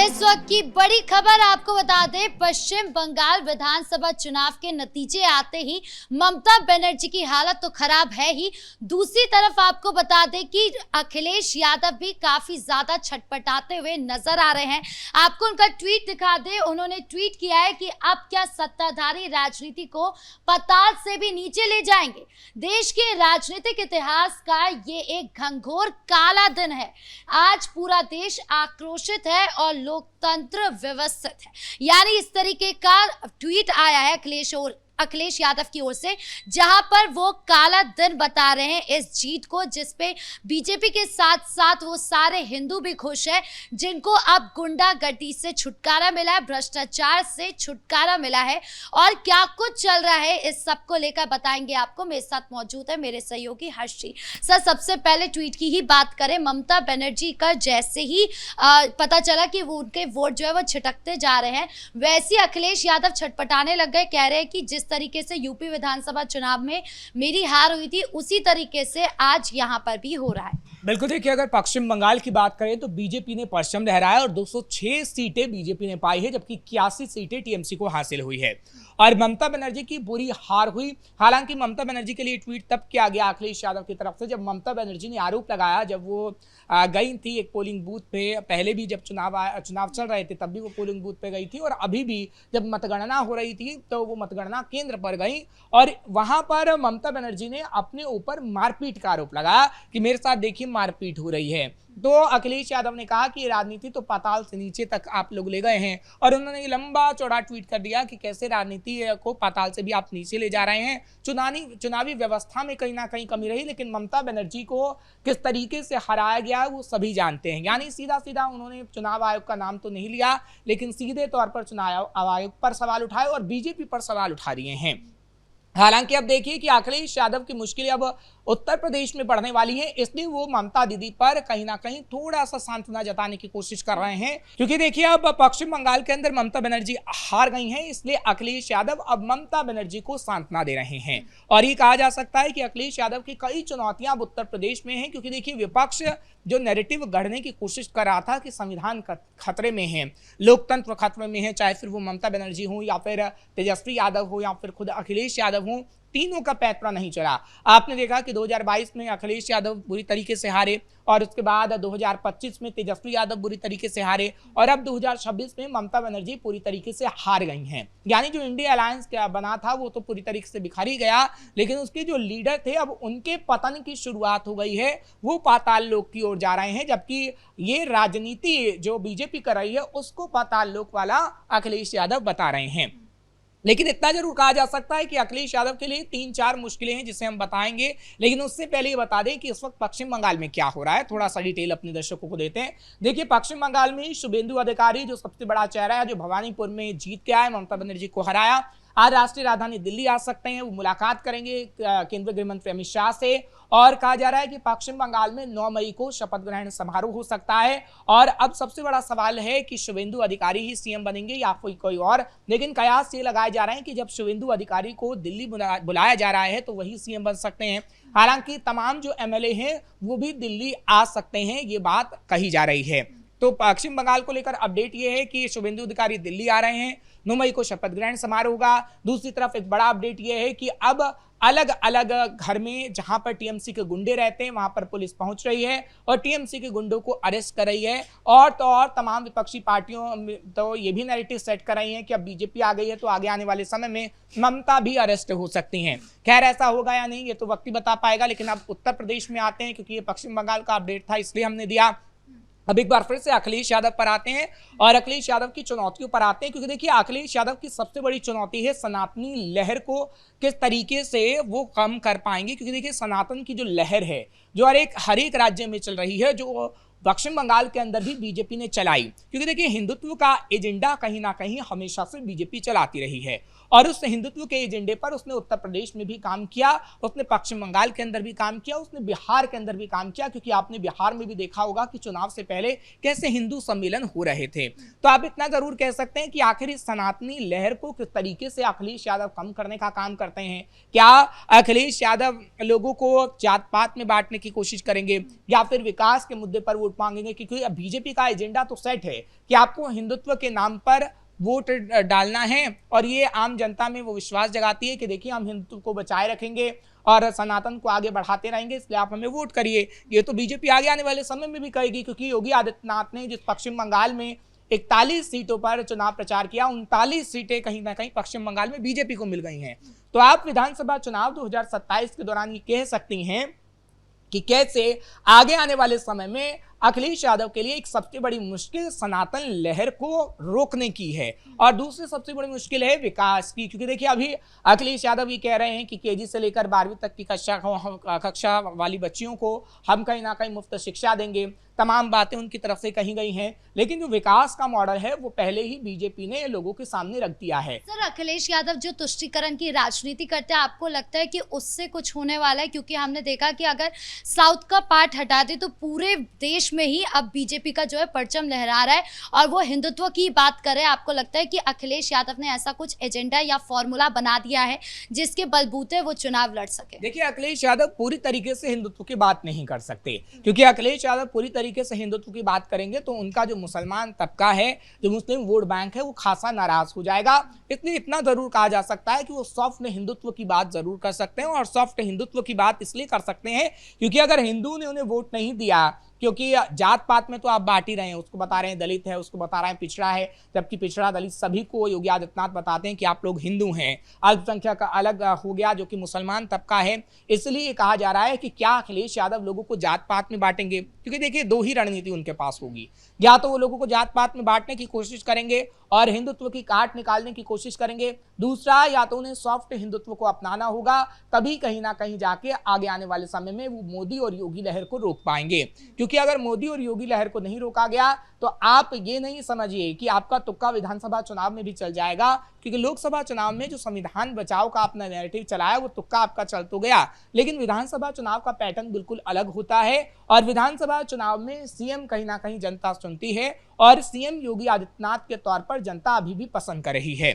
इस वक्त की बड़ी खबर आपको बता दें, पश्चिम बंगाल विधानसभा चुनाव के नतीजे आते ही ममता बनर्जी की हालत तो खराब है ही, दूसरी तरफ आपको बता दें कि अखिलेश यादव भी काफी ज्यादा छटपटाते हुए नजर आ रहे हैं। आपको उनका ट्वीट दिखा दें, उन्होंने ट्वीट किया है कि अब क्या सत्ताधारी राजनीति को पाताल से भी नीचे ले जाएंगे। देश के राजनीतिक इतिहास का ये एक घंघोर काला दिन है। आज पूरा देश आक्रोशित है और लोकतंत्र व्यवस्थित है। यानी इस तरीके का ट्वीट आया है अखिलेश यादव की ओर से, जहां पर वो काला दिन बता रहे हैं इस जीत को, जिसपे बीजेपी के साथ साथ वो सारे हिंदू भी खुश है, जिनको अब गुंडागर्दी से छुटकारा मिला है, भ्रष्टाचार से छुटकारा मिला है। और क्या कुछ चल रहा है इस सब को लेकर बताएंगे आपको। मेरे साथ मौजूद है मेरे सहयोगी हर्ष जी। सर, सबसे पहले ट्वीट की ही बात करें, ममता बनर्जी का जैसे ही पता चला कि वो उनके वोट जो है वो छिटकते जा रहे हैं, वैसे अखिलेश यादव छटपटाने लग गए। कह रहे हैं कि जिस तरीके से यूपी विधानसभा चुनाव में मेरी हार हुई थी, उसी तरीके से आज यहां पर भी हो रहा है। बिल्कुल, देखिए अगर पश्चिम बंगाल की बात करें तो बीजेपी ने परचम लहराया और 206 सीटें बीजेपी ने पाई है, जबकि 81 सीटें टीएमसी को हासिल हुई है और ममता बनर्जी की बुरी हार हुई। हालांकि ममता बनर्जी के लिए ट्वीट तब किया गया अखिलेश यादव की तरफ से जब ममता बनर्जी ने आरोप लगाया, जब वो गई थी एक पोलिंग बूथ पे, पहले भी जब चुनाव चल रहे थे तब भी वो पोलिंग बूथ पे गई थी और अभी भी जब मतगणना हो रही थी तो वो मतगणना केंद्र पर गई और वहां पर ममता बनर्जी ने अपने ऊपर मारपीट का आरोप लगाया कि मेरे साथ देखिए मारपीट हो रही है। तो अखिलेश यादव ने कहा कि राजनीति तो पाताल से नीचे तक आप लोग ले गए हैं और उन्होंने लंबा चौड़ा ट्वीट कर दिया कि कैसे राजनीति को पाताल से भी आप नीचे ले जा रहे हैं। चुनावी व्यवस्था में कहीं ना कहीं कमी रही, लेकिन ममता बनर्जी को किस तरीके से हराया गया वो सभी जानते हैं। यानी सीधा सीधा उन्होंने चुनाव आयोग का नाम तो नहीं लिया, लेकिन सीधे तौर पर चुनाव आयोग पर सवाल उठाए और बीजेपी पर सवाल उठा रहे हैं। हालांकि अब देखिए कि अखिलेश यादव की मुश्किलें अब उत्तर प्रदेश में बढ़ने वाली है, इसलिए वो ममता दीदी पर कहीं ना कहीं थोड़ा सा सांत्वना जताने की कोशिश कर रहे हैं, क्योंकि देखिए अब पश्चिम बंगाल के अंदर ममता बनर्जी हार गई हैं, इसलिए अखिलेश यादव अब ममता बनर्जी को सांत्वना दे रहे हैं। और ये कहा जा सकता है कि अखिलेश यादव की कई चुनौतियां अब उत्तर प्रदेश में हैं, क्योंकि देखिए विपक्ष जो नैरेटिव गढ़ने की कोशिश कर रहा था कि संविधान खतरे में है, लोकतंत्र खतरे में है, चाहे फिर वो ममता बनर्जी हो या फिर तेजस्वी यादव हो या फिर खुद अखिलेश यादव हो, तीनों का पैतरा नहीं चला। आपने देखा कि 2022 में अखिलेश यादव बुरी तरीके से हारे और उसके बाद 2025 में तेजस्वी यादव बुरी तरीके से हारे और अब 2026 में ममता बनर्जी पूरी तरीके से हार गई हैं। यानी जो इंडिया अलायंस क्या बना था वो तो पूरी तरीके से बिखर ही गया, लेकिन उसके जो लीडर थे अब उनके पतन की शुरुआत हो गई है, वो पाताल लोक की ओर जा रहे हैं, जबकि ये राजनीति जो बीजेपी कर रही है उसको पाताल लोक वाला अखिलेश यादव बता रहे हैं। लेकिन इतना जरूर कहा जा सकता है कि अखिलेश यादव के लिए 3-4 मुश्किलें हैं जिसे हम बताएंगे, लेकिन उससे पहले ये बता दें कि इस वक्त पश्चिम बंगाल में क्या हो रहा है, थोड़ा सा डिटेल अपने दर्शकों को देते हैं। देखिए पश्चिम बंगाल में शुभेंदु अधिकारी जो सबसे बड़ा चेहरा है, जो भवानीपुर में जीत के आए, ममता बनर्जी को हराया, आज राष्ट्रीय राजधानी दिल्ली आ सकते हैं। वो मुलाकात करेंगे केंद्रीय गृह मंत्री अमित शाह से और कहा जा रहा है कि पश्चिम बंगाल में 9 मई को शपथ ग्रहण समारोह हो सकता है। और अब सबसे बड़ा सवाल है कि शुभेंदु अधिकारी ही सीएम बनेंगे या कोई और, लेकिन कयास ये लगाए जा रहे हैं कि जब शुभेंदु अधिकारी को दिल्ली बुलाया जा रहा है तो वही सीएम बन सकते हैं। हालांकि तमाम जो एमएलए हैं वो भी दिल्ली आ सकते हैं, ये बात कही जा रही है। तो पश्चिम बंगाल को लेकर अपडेट ये है कि शुभेंदु अधिकारी दिल्ली आ रहे हैं, 9 मई को शपथ ग्रहण समारोह होगा। दूसरी तरफ एक बड़ा अपडेट ये है कि अब अलग अलग घर में जहां पर टीएमसी के गुंडे रहते हैं वहां पर पुलिस पहुंच रही है और टीएमसी के गुंडों को अरेस्ट कर रही है। और तो और तमाम विपक्षी पार्टियों तो ये भी नैरेटिव सेट कर रही हैं कि अब बीजेपी आ गई है तो आगे आने वाले समय में ममता भी अरेस्ट हो सकती हैं। खैर ऐसा होगा या नहीं ये तो वक्त ही बता पाएगा, लेकिन अब उत्तर प्रदेश में आते हैं, क्योंकि ये पश्चिम बंगाल का अपडेट था इसलिए हमने दिया। अब एक बार फिर से अखिलेश यादव पर आते हैं और अखिलेश यादव की चुनौतियों पर आते हैं, क्योंकि देखिए अखिलेश यादव की सबसे बड़ी चुनौती है सनातनी लहर को किस तरीके से वो कम कर पाएंगे। क्योंकि देखिए सनातन की जो लहर है जो हर एक राज्य में चल रही है, जो पश्चिम बंगाल के अंदर भी बीजेपी ने चलाई, क्योंकि देखिए हिंदुत्व का एजेंडा कहीं ना कहीं हमेशा से बीजेपी चलाती रही है और उस हिंदुत्व के एजेंडे पर उसने उत्तर प्रदेश में भी काम किया, उसने पश्चिम बंगाल के अंदर भी काम किया, उसने बिहार के अंदर भी काम किया, क्योंकि आपने बिहार में भी देखा होगा कि चुनाव से पहले कैसे हिंदू सम्मेलन हो रहे थे। तो आप इतना जरूर कह सकते हैं कि आखिर इस सनातनी लहर को किस तरीके से अखिलेश यादव कम करने का काम करते हैं। क्या अखिलेश यादव लोगों को जात पात में बांटने की कोशिश करेंगे या फिर विकास के मुद्दे पर वोट मांगेंगे, क्योंकि बीजेपी का एजेंडा तो सेट है कि आपको हिंदुत्व के नाम पर वोट डालना है और ये आम जनता में वो विश्वास जगाती है कि देखिए हम हिंदुत्व को बचाए रखेंगे और सनातन को आगे बढ़ाते रहेंगे, इसलिए आप हमें वोट करिए। ये तो बीजेपी आगे आने वाले समय में भी कहेगी, क्योंकि योगी आदित्यनाथ ने जिस पश्चिम बंगाल में 41 सीटों पर चुनाव प्रचार किया, 39 सीटें कहीं ना कहीं पश्चिम बंगाल में बीजेपी को मिल गई हैं। तो आप विधानसभा चुनाव 2027 के दौरान ये कह सकती हैं कि कैसे आगे आने वाले समय में अखिलेश यादव के लिए एक सबसे बड़ी मुश्किल सनातन लहर को रोकने की है और दूसरी सबसे बड़ी मुश्किल है विकास की, क्योंकि देखिए अभी अखिलेश यादव ये कह रहे हैं कि केजी से लेकर 12वीं तक की कक्षा वाली बच्चियों को हम कहीं ना कहीं मुफ्त शिक्षा देंगे, तमाम बातें उनकी तरफ से कही गई हैं, लेकिन जो विकास का मॉडल है वो पहले ही बीजेपी ने लोगों के सामने रख दिया है। सर, अखिलेश यादव जो तुष्टीकरण की राजनीति करते हैं, आपको लगता है कि उससे कुछ होने वाला है? क्योंकि हमने देखा कि अगर साउथ का पार्ट हटा दे तो पूरे देश में ही अब बीजेपी का जो है परचम लहरा रहा है और वो हिंदुत्व की बात कर रहे हैं। आपको लगता है कि अखिलेश यादव ने ऐसा कुछ एजेंडा या फॉर्मूला बना दिया है जिसके बलबूते वो चुनाव लड़ सके? देखिए, अखिलेश यादव पूरी तरीके से हिंदुत्व की बात नहीं कर सकते, क्योंकि अखिलेश यादव पूरी तरीके से हिंदुत्व की बात करेंगे तो उनका जो मुसलमान तबका है, जो मुस्लिम वोट बैंक है, वो खासा नाराज हो जाएगा। इसलिए इतना जरूर कहा जा सकता है कि वो सॉफ्ट हिंदुत्व की बात जरूर कर सकते हैं और सॉफ्ट हिंदुत्व की बात इसलिए कर सकते हैं क्योंकि अगर हिंदू ने उन्हें वोट नहीं दिया, क्योंकि जात पात में तो आप बांट ही रहे हैं, उसको बता रहे हैं दलित है, उसको बता रहे हैं पिछड़ा है, जबकि पिछड़ा दलित सभी को योगी आदित्यनाथ बताते हैं कि आप लोग हिंदू हैं। अल्पसंख्यक अलग हो गया जो कि मुसलमान तबका है। इसलिए कहा जा रहा है कि क्या अखिलेश यादव लोगों को जात पात में बांटेंगे, क्योंकि देखिए दो ही रणनीति उनके पास होगी, या तो वो लोगों को जात पात में बांटने की कोशिश करेंगे और हिंदुत्व की काट निकालने की कोशिश करेंगे, दूसरा या तो उन्हें सॉफ्ट हिंदुत्व को अपनाना होगा, तभी कहीं ना कहीं जाके आगे आने वाले समय में वो मोदी और योगी लहर को रोक पाएंगे। क्योंकि अगर मोदी और योगी लहर को नहीं रोका गया तो आप ये नहीं समझिए कि आपका तुक्का विधानसभा चुनाव में भी चल जाएगा, क्योंकि लोकसभा चुनाव में जो संविधान बचाओ का अपना नैरेटिव चलाया वो तुक्का आपका चल तो गया, लेकिन विधानसभा चुनाव का पैटर्न बिल्कुल अलग होता है और विधानसभा चुनाव में सीएम कहीं ना कहीं जनता चुनती है और सीएम योगी आदित्यनाथ के तौर पर जनता अभी भी पसंद कर रही है।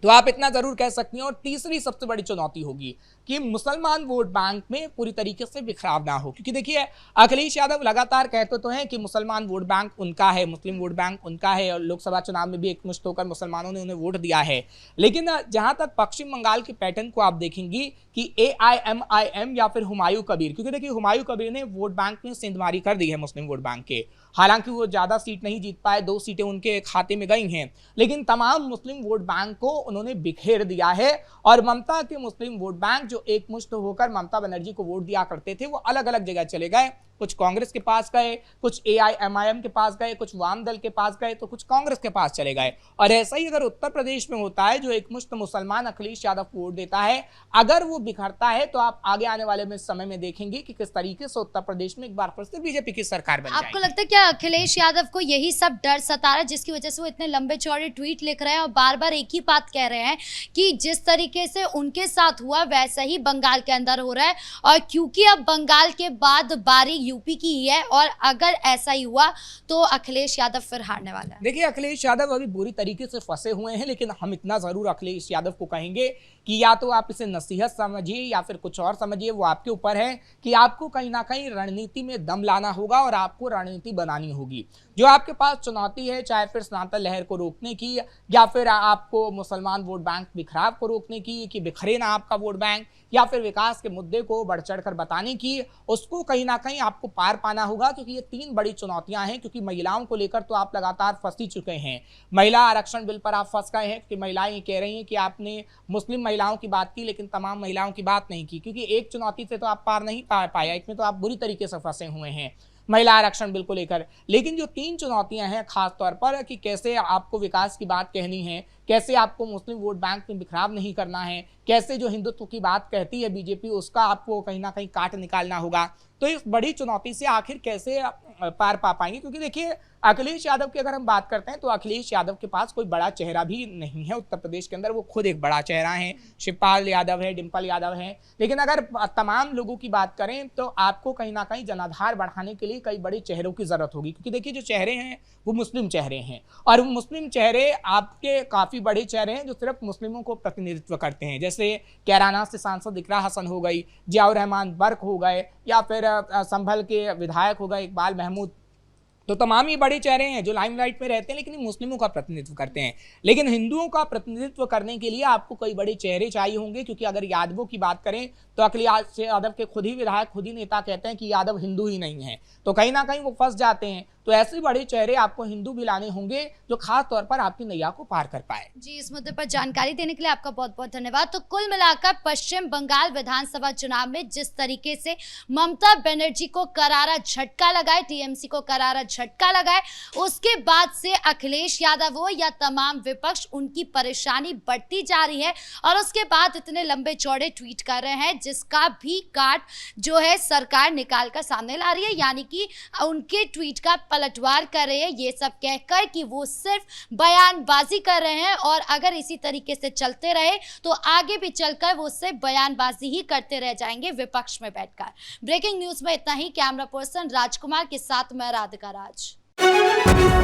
तो आप इतना जरूर कह सकती हैं। और तीसरी सबसे बड़ी चुनौती होगी कि मुसलमान वोट बैंक में पूरी तरीके से बिखराव ना हो, क्योंकि देखिए अखिलेश यादव लगातार कहते तो हैं कि मुसलमान वोट बैंक उनका है, मुस्लिम वोट बैंक उनका है और लोकसभा चुनाव में भी एकमुश्त होकर मुसलमानों ने उन्हें वोट दिया है। लेकिन जहां तक पश्चिम बंगाल के पैटर्न को आप देखेंगी कि AIMIM या फिर हुमायूं कबीर, क्योंकि देखिए हुमायूं कबीर ने वोट बैंक में सेंधमारी कर दी है मुस्लिम वोट बैंक के, हालांकि वो ज्यादा सीट नहीं जीत पाए, 2 सीटें उनके खाते में गई हैं, लेकिन तमाम मुस्लिम वोट बैंक को उन्होंने बिखेर दिया है और ममता के मुस्लिम वोट बैंक जो एकमुश्त होकर ममता बनर्जी को वोट दिया करते थे वो अलग अलग जगह चले गए, कुछ कांग्रेस के पास गए, कुछ AIMIM के पास गए, कुछ वाम दल के पास गए, तो कुछ कांग्रेस के पास चले गए। और ऐसा ही अगर उत्तर प्रदेश में होता है, जो एकमुश्त मुसलमान अखिलेश यादव को वोट देता है, अगर वो बिखरता है तो आप आगे आने वाले में समय में देखेंगे कि किस तरीके से उत्तर प्रदेश में एक बार फिर से बीजेपी की सरकार बन जाएगी। आपको लगता है क्या अखिलेश यादव को यही सब डर सता रहा है जिसकी वजह से वो इतने लंबे चौड़े ट्वीट लिख रहे हैं और बार बार एक ही बात कह रहे हैं कि जिस तरीके से उनके साथ हुआ वैसा ही बंगाल के अंदर हो रहा है, और क्योंकि अब बंगाल के बाद बारी यूपी की ही है और अगर ऐसा ही हुआ तो अखिलेश यादव फिर हारने वाला है? देखिए अखिलेश यादव अभी बुरी तरीके से फंसे हुए हैं, लेकिन हम इतना जरूर अखिलेश यादव को कहेंगे कि या तो आप इसे नसीहत समझिए या फिर कुछ और समझिए, वो आपके ऊपर है कि आपको कहीं ना कहीं रणनीति में दम लाना होगा और आपको रणनीति बनानी होगी। जो आपके पास चुनौती है, चाहे फिर सनातन लहर को रोकने की या फिर आपको मुसलमान वोट बैंक बिखराव को रोकने की कि बिखरे ना आपका वोट बैंक, या फिर विकास के मुद्दे को बढ़ चढ़कर बताने की, उसको कहीं ना कहीं आपको पार पाना होगा, क्योंकि ये 3 बड़ी चुनौतियां हैं। क्योंकि महिलाओं को लेकर तो आप लगातार फंस ही चुके हैं, महिला आरक्षण बिल पर आप फंस गए हैं कि महिलाएं ये कह रही हैं कि आपने मुस्लिम महिलाओं की बात की लेकिन तमाम महिलाओं की बात नहीं की, क्योंकि एक चुनौती से तो आप पार नहीं पाया, इसमें तो आप बुरी तरीके से फंसे हुए हैं महिला आरक्षण बिल को लेकर। लेकिन जो 3 चुनौतियां हैं खास तौर पर कि कैसे आपको विकास की बात कहनी है, कैसे आपको मुस्लिम वोट बैंक में बिखराव नहीं करना है, कैसे जो हिंदुत्व की बात कहती है बीजेपी उसका आपको कहीं ना कहीं काट निकालना होगा, तो इस बड़ी चुनौती से आखिर कैसे पार पा पाएंगे। क्योंकि देखिए अखिलेश यादव की अगर हम बात करते हैं तो अखिलेश यादव के पास कोई बड़ा चेहरा भी नहीं है उत्तर प्रदेश के अंदर, वो खुद एक बड़ा चेहरा है, शिवपाल यादव है, डिम्पल यादव है, लेकिन अगर तमाम लोगों की बात करें तो आपको कहीं ना कहीं जनाधार बढ़ाने के लिए कई बड़े चेहरों की जरूरत होगी। क्योंकि देखिए जो चेहरे हैं वो मुस्लिम चेहरे हैं और वो मुस्लिम चेहरे आपके काफी बड़े चेहरे हैं जो सिर्फ मुस्लिमों को प्रतिनिधित्व करते हैं, जैसे कैराना से सांसद इकरा हसन हो गई, जियाउर रहमान बर्क हो गए, या फिर संभल के विधायक होगा इकबाल महमूद, तो तमाम ही बड़े चेहरे हैं जो लाइमलाइट में रहते हैं, लेकिन ये मुस्लिमों का प्रतिनिधित्व करते हैं। लेकिन हिंदुओं का प्रतिनिधित्व करने के लिए आपको कई बड़े चेहरे चाहिए होंगे, क्योंकि अगर यादवों की बात करें तो अखिलेश यादव के खुद ही विधायक, खुद ही नेता कहते हैं कि यादव हिंदू ही नहीं है, तो कहीं ना कहीं वो फंस जाते हैं। तो ऐसे बड़े चेहरे आपको हिंदू भी लाने होंगे जो खास तौर पर आपकी नैया को पार कर पाए। जी, इस मुद्दे पर जानकारी देने के लिए आपका बहुत बहुत धन्यवाद। तो कुल मिलाकर पश्चिम बंगाल विधानसभा चुनाव में जिस तरीके से ममता बनर्जी को करारा झटका लगाए, टीएमसी को करारा झटका लगाए, उसके बाद से अखिलेश यादव हो या तमाम विपक्ष, उनकी परेशानी बढ़ती जा रही है। और उसके बाद इतने लंबे चौड़े ट्वीट कर रहे हैं जिसका भी काट जो है सरकार निकाल कर सामने ला रही है, यानी कि उनके ट्वीट का पलटवार कर रहे हैं, ये सब कहकर कि वो सिर्फ बयानबाजी कर रहे हैं और अगर इसी तरीके से चलते रहे तो आगे भी चलकर वो सिर्फ बयानबाजी ही करते रह जाएंगे विपक्ष में बैठकर। ब्रेकिंग न्यूज में इतना ही। कैमरा पर्सन राजकुमार के साथ मैं राधिका राज।